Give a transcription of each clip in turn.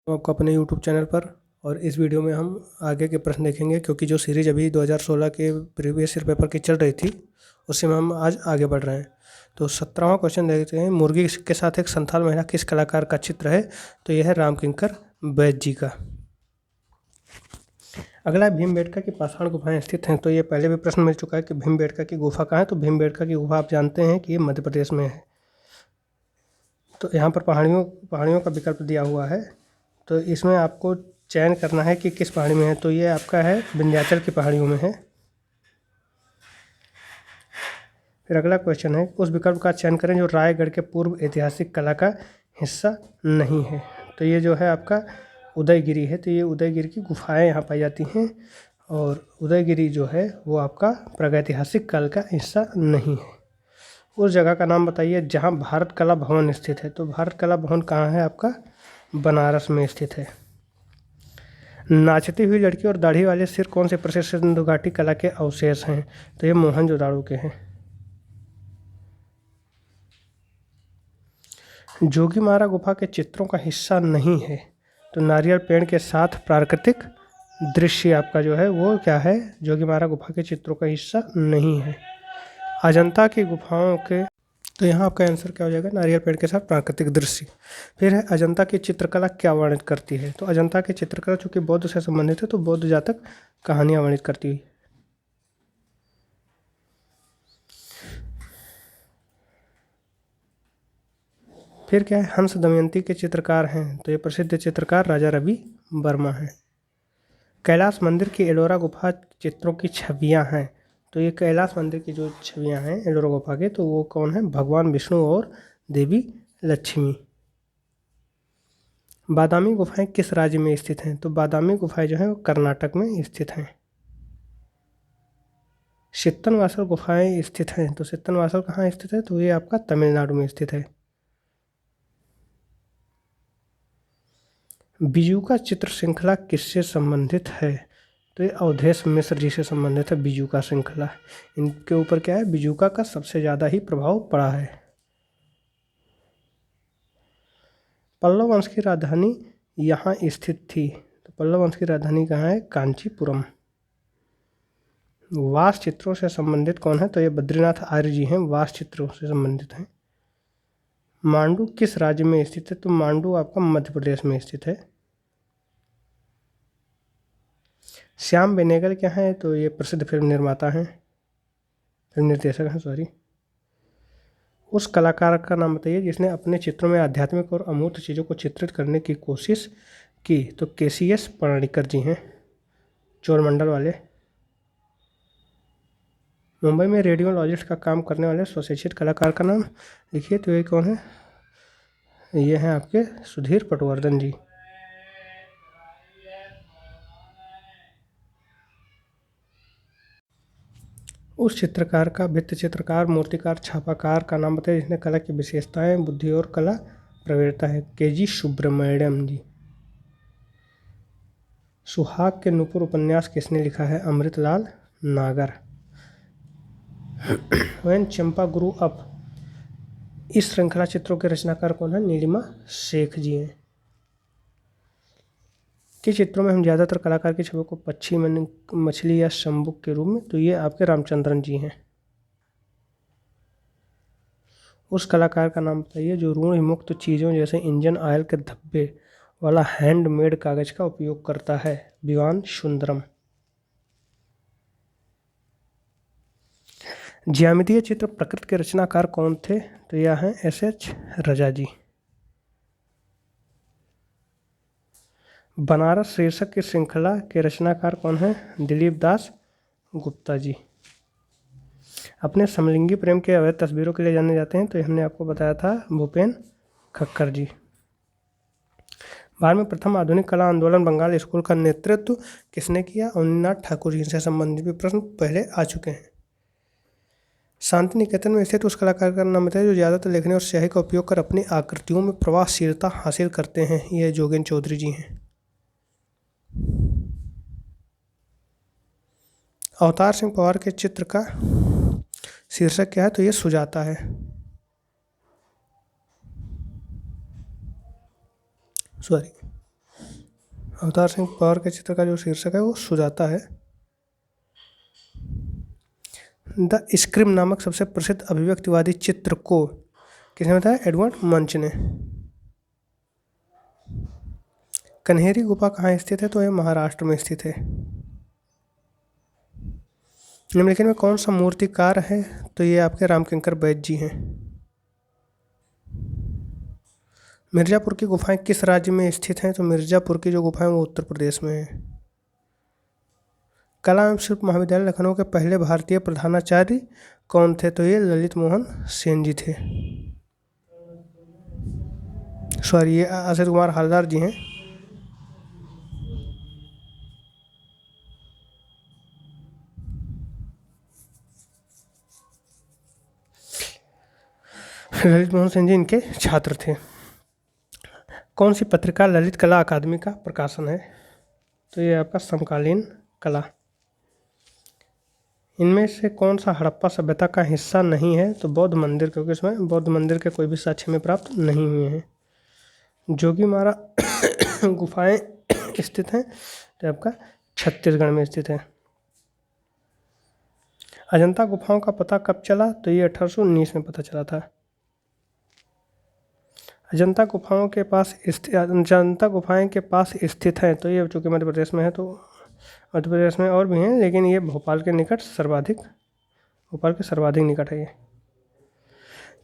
आपको अपने YouTube channel पर। और इस वीडियो में हम आगे के प्रश्न देखेंगे, क्योंकि जो सीरीज अभी 2016 के प्रीवियस ईयर पेपर की चल रही थी उससे में हम आज आगे बढ़ रहे हैं। तो 17वां क्वेश्चन देखते हैं। मुर्गी के साथ एक संथाल महिला किस कलाकार का चित्र है? तो यह है रामकिंकर बैद जी का। अगला है भीमबेटका की पाषाण गुफाएं स्थित हैं। तो ये पहले भी प्रश्न मिल चुका है कि भीमबेटका की गुफा कहाँ है। तो भीमबेटका की गुफा आप जानते हैं कि ये मध्य प्रदेश में है। तो यहाँ पर पहाड़ियों का विकल्प दिया हुआ है, तो इसमें आपको चयन करना है कि किस पहाड़ी में है। तो ये आपका है विंध्याचल की पहाड़ियों में है। फिर अगला क्वेश्चन है, उस विकल्प का चयन करें जो रायगढ़ के पूर्व ऐतिहासिक कला का हिस्सा नहीं है। तो ये जो है आपका उदयगिरी है। तो ये उदयगिरी की गुफाएं यहाँ पाई जाती हैं, और उदयगिरी जो है वो आपका प्रागैतिहासिक काल का हिस्सा नहीं है। उस जगह का नाम बताइए जहाँ भारत कला भवन स्थित है। तो भारत कला भवन कहाँ है? आपका बनारस में स्थित है। नाचती हुई लड़की और दाढ़ी वाले सिर कौन से प्रसिद्ध सिंधु घाटी कला के अवशेष हैं? तो ये मोहनजोदाड़ो के हैं। जोगीमारा गुफा के चित्रों का हिस्सा नहीं है। तो नारियल पेड़ के साथ प्राकृतिक दृश्य आपका जो है वो क्या है? जोगीमारा गुफा के चित्रों का हिस्सा नहीं है। अजंता की गुफाओं के, तो यहाँ आपका आंसर क्या हो जाएगा? नारियल पेड़ के साथ प्राकृतिक दृश्य। फिर है अजंता की चित्रकला क्या वर्णित करती है? तो अजंता की चित्रकला चूंकि बौद्ध से संबंधित है तो बौद्ध जातक कहानियाँ वर्णित करती है। फिर क्या है? हंस दमयंती के चित्रकार हैं। तो ये प्रसिद्ध चित्रकार राजा रवि वर्मा हैं। कैलाश मंदिर की एलोरा गुफा चित्रों की छवियां हैं। तो ये कैलाश मंदिर की जो छवियां हैं एलोरा गुफा के, तो वो कौन है? भगवान विष्णु और देवी लक्ष्मी। बादामी गुफाएं किस राज्य में स्थित हैं? तो बादामी गुफाएं जो हैं वो कर्नाटक में स्थित हैं। सित्तनवासल गुफाएं स्थित हैं। तो सित्तनवासल कहाँ स्थित है? तो ये आपका तमिलनाडु में स्थित है। बीजू चित्र श्रृंखला किससे संबंधित है? तो ये अवधेश मिश्र जी से संबंधित है। बीजू श्रृंखला, इनके ऊपर क्या है? बीजू का सबसे ज़्यादा ही प्रभाव पड़ा है। पल्लव वंश की राजधानी यहाँ स्थित थी। तो पल्लव वंश की राजधानी कहाँ है? कांचीपुरम। वास चित्रों से संबंधित कौन है? तो ये बद्रीनाथ आर्य जी हैं, वास चित्रों से संबंधित हैं। मांडू किस राज्य में स्थित है? तो मांडू आपका मध्य प्रदेश में स्थित है। श्याम बेनेगल क्या है? तो ये प्रसिद्ध फिल्म निर्माता हैं, फिल्म निर्देशक हैं, सॉरी। उस कलाकार का नाम बताइए जिसने अपने चित्रों में आध्यात्मिक और अमूर्त चीज़ों को चित्रित करने की कोशिश की। तो केसीएस पणिक्कर जी हैं, चोलमंडल वाले। मुंबई में रेडियोलॉजिस्ट का काम करने वाले स्वशिक्षित कलाकार का नाम लिखिए। तो ये कौन है? ये हैं आपके सुधीर पटवर्धन जी। उस चित्रकार का, भित्ति चित्रकार, मूर्तिकार, छापाकार का नाम बताइए जिसने कला की विशेषताएं, बुद्धि और कला प्रवीणता है। केजी सुब्रमण्यम जी। सुहाग के नूपुर उपन्यास किसने लिखा है? अमृतलाल नागर। व्हेन चंपा ग्रू अप, इस श्रृंखला चित्रों के रचनाकार कौन है? नीलिमा शेख जी हैं। के चित्रों में हम ज़्यादातर कलाकार की छवियों को पक्षी, मछली या शंबुक के रूप में, तो ये आपके रामचंद्रन जी हैं। उस कलाकार का नाम बताइए जो ऋण मुक्त चीज़ों जैसे इंजन ऑयल के धब्बे वाला हैंडमेड कागज का उपयोग करता है। विवान सुंदरम। ज्यामितीय चित्र प्रकृति के रचनाकार कौन थे? तो यह हैं एस.एच. रजा जी। बनारस शीर्षक की श्रृंखला के रचनाकार कौन है? दिलीप दास गुप्ता जी। अपने समलिंगी प्रेम के अवैध तस्वीरों के लिए जाने जाते हैं। तो हमने आपको बताया था भूपेन खक्कर जी। भारत में प्रथम आधुनिक कला आंदोलन बंगाल स्कूल का नेतृत्व किसने किया? अवनीनाथ ठाकुर जी से संबंधित भी प्रश्न पहले आ चुके हैं। शांति निकेतन में स्थित उस कलाकार का नाम बताइए जो ज़्यादातर लेखनी और स्याही का उपयोग कर अपनी आकृतियों में प्रवाहशीलता हासिल करते हैं। यह जोगेन चौधरी जी हैं। अवतार सिंह पवार के चित्र का शीर्षक क्या है? तो ये सुजाता है, सॉरी। अवतार सिंह पवार के चित्र का जो शीर्षक है वो सुजाता है। द स्क्रीम नामक सबसे प्रसिद्ध अभिव्यक्तिवादी चित्र को किसने बताया? एडवर्ड मंच ने। कन्हेरी गुफा कहाँ स्थित है? तो ये महाराष्ट्र में स्थित है। निम्नलिखित में कौन सा मूर्तिकार है? तो ये आपके रामकिंकर बैद जी हैं। मिर्ज़ापुर की गुफाएं किस राज्य में स्थित हैं? तो मिर्ज़ापुर की जो गुफाएं वो उत्तर प्रदेश में है। कला एवं शिल्प महाविद्यालय लखनऊ के पहले भारतीय प्रधानाचार्य कौन थे? तो ये ललित मोहन सेन जी थे। सॉरी, ये असित कुमार हालदार जी हैं। ललित मोहन सेन जी इनके छात्र थे। कौन सी पत्रिका ललित कला अकादमी का प्रकाशन है? तो ये आपका समकालीन कला। इनमें से कौन सा हड़प्पा सभ्यता का हिस्सा नहीं है? तो बौद्ध मंदिर, क्योंकि इसमें बौद्ध मंदिर के कोई भी साक्ष्य में प्राप्त नहीं हुए हैं। जोगीमारा गुफाएं स्थित हैं तो आपका छत्तीसगढ़ में स्थित है। अजंता गुफाओं का पता कब चला? तो ये 1819 में पता चला था। अजंता गुफाएं के पास स्थित हैं तो ये चूँकि मध्य प्रदेश में है तो मध्य प्रदेश में और भी हैं, लेकिन ये भोपाल के सर्वाधिक निकट है ये।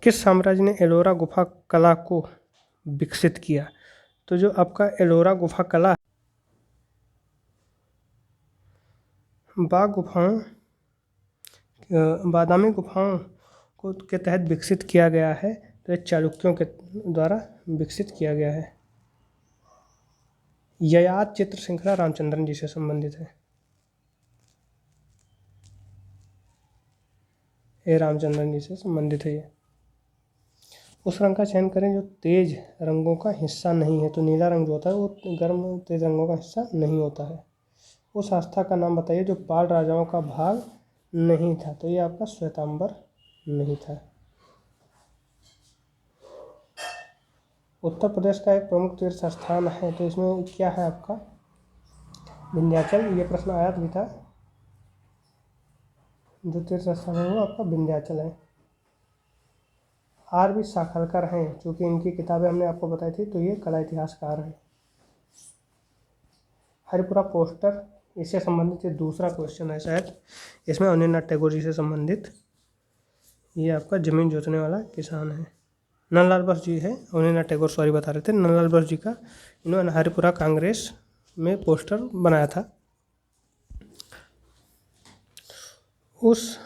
किस साम्राज्य ने एलोरा गुफा कला को विकसित किया? तो जो आपका एलोरा गुफा कला बादामी गुफाओं को के तहत विकसित किया गया है तो ये चालुक्यों के द्वारा विकसित किया गया है। ययाति चित्र श्रृंखला रामचंद्रन जी से संबंधित है। ये रामचंद्रन जी से संबंधित है। ये उस रंग का चयन करें जो तेज रंगों का हिस्सा नहीं है। तो नीला रंग जो होता है वो गर्म तेज रंगों का हिस्सा नहीं होता है। उस आस्था का नाम बताइए जो पाल राजाओं का भाग नहीं था। तो ये आपका श्वेतांबर नहीं था। उत्तर प्रदेश का एक प्रमुख तीर्थ स्थान है तो इसमें क्या है आपका? विंध्याचल। ये प्रश्न आया भी था। जो तीर्थ स्थान है वो आपका विंध्याचल है। आर बी साखलकर हैं, चूँकि इनकी किताबें हमने आपको बताई थी, तो ये कला इतिहासकार हैं। हरिपुरा पोस्टर, इससे संबंधित ये दूसरा क्वेश्चन है शायद। इसमें अवनींद्रनाथ टैगोर जी से संबंधित ये आपका ज़मीन जोतने वाला किसान है। नंदलाल बोस जी है, अवनींद्रनाथ टैगोर सॉरी बता रहे थे। नंदलाल बोस जी का इन्होंने हरिपुरा कांग्रेस में पोस्टर बनाया था। उस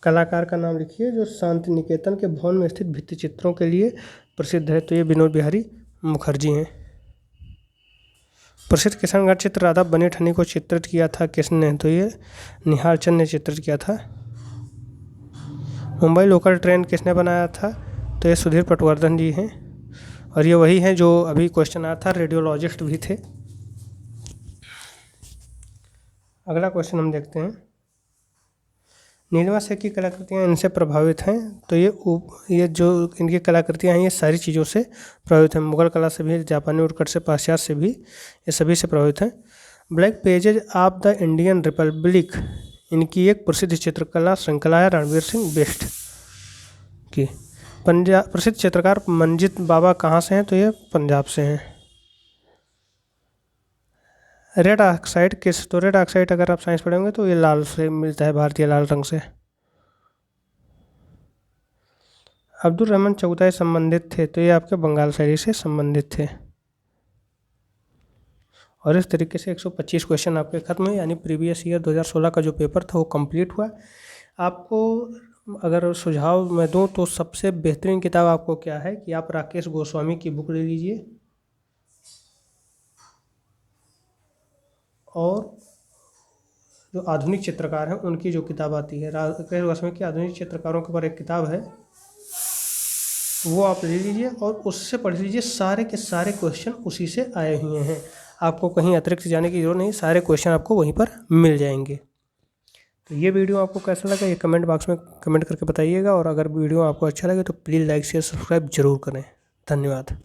कलाकार का नाम लिखिए जो शांति निकेतन के भवन में स्थित भित्ति चित्रों के लिए प्रसिद्ध है। तो ये विनोद बिहारी मुखर्जी हैं। प्रसिद्ध किशनगढ़ चित्र राधा बनी ठनी को चित्रित किया था किसने? तो ये निहाल चंद ने चित्रित किया था। मुंबई लोकल ट्रेन किसने बनाया था? तो ये सुधीर पटवर्धन जी हैं। और ये वही हैं जो अभी क्वेश्चन आया था, रेडियोलॉजिस्ट भी थे। अगला क्वेश्चन हम देखते हैं। नीलिमा शेख की कलाकृतियाँ इनसे प्रभावित हैं। तो ये जो इनकी कलाकृतियाँ हैं ये सारी चीज़ों से प्रभावित हैं। मुगल कला से भी, जापानी उत्कर्ष से, पाश्चात्य से भी, ये सभी से प्रभावित हैं। Black pages of the Indian Republic इनकी एक प्रसिद्ध चित्रकला श्रृंखला है रणवीर सिंह बिष्ट की। प्रसिद्ध चित्रकार मंजीत बाबा कहाँ से हैं? तो ये पंजाब से हैं। रेड ऑक्साइड किस? तो रेड ऑक्साइड अगर आप साइंस पढ़ेंगे तो ये लाल से मिलता है, भारतीय लाल रंग से। अब्दुल रहमान चौगताई संबंधित थे तो ये आपके बंगाल शैली से संबंधित थे। और इस तरीके से 125 क्वेश्चन आपके खत्म हुए, यानी प्रीवियस ईयर 2016 का जो पेपर था वो कंप्लीट हुआ। आपको अगर सुझाव मैं दूं तो सबसे बेहतरीन किताब आपको क्या है कि आप राकेश गोस्वामी की बुक ले लीजिए और जो आधुनिक चित्रकार हैं उनकी जो किताब आती है, राकेश गोस्वामी की आधुनिक चित्रकारों के ऊपर एक किताब है, वो आप ले लीजिए और उससे पढ़ लीजिए। सारे के सारे क्वेश्चन उसी से आए हुए हैं। आपको कहीं अतिरिक्त जाने की जरूरत नहीं, सारे क्वेश्चन आपको वहीं पर मिल जाएंगे। तो ये वीडियो आपको कैसा लगा ये कमेंट बॉक्स में कमेंट करके बताइएगा। और अगर वीडियो आपको अच्छा लगे तो प्लीज़ लाइक शेयर सब्सक्राइब जरूर करें। धन्यवाद।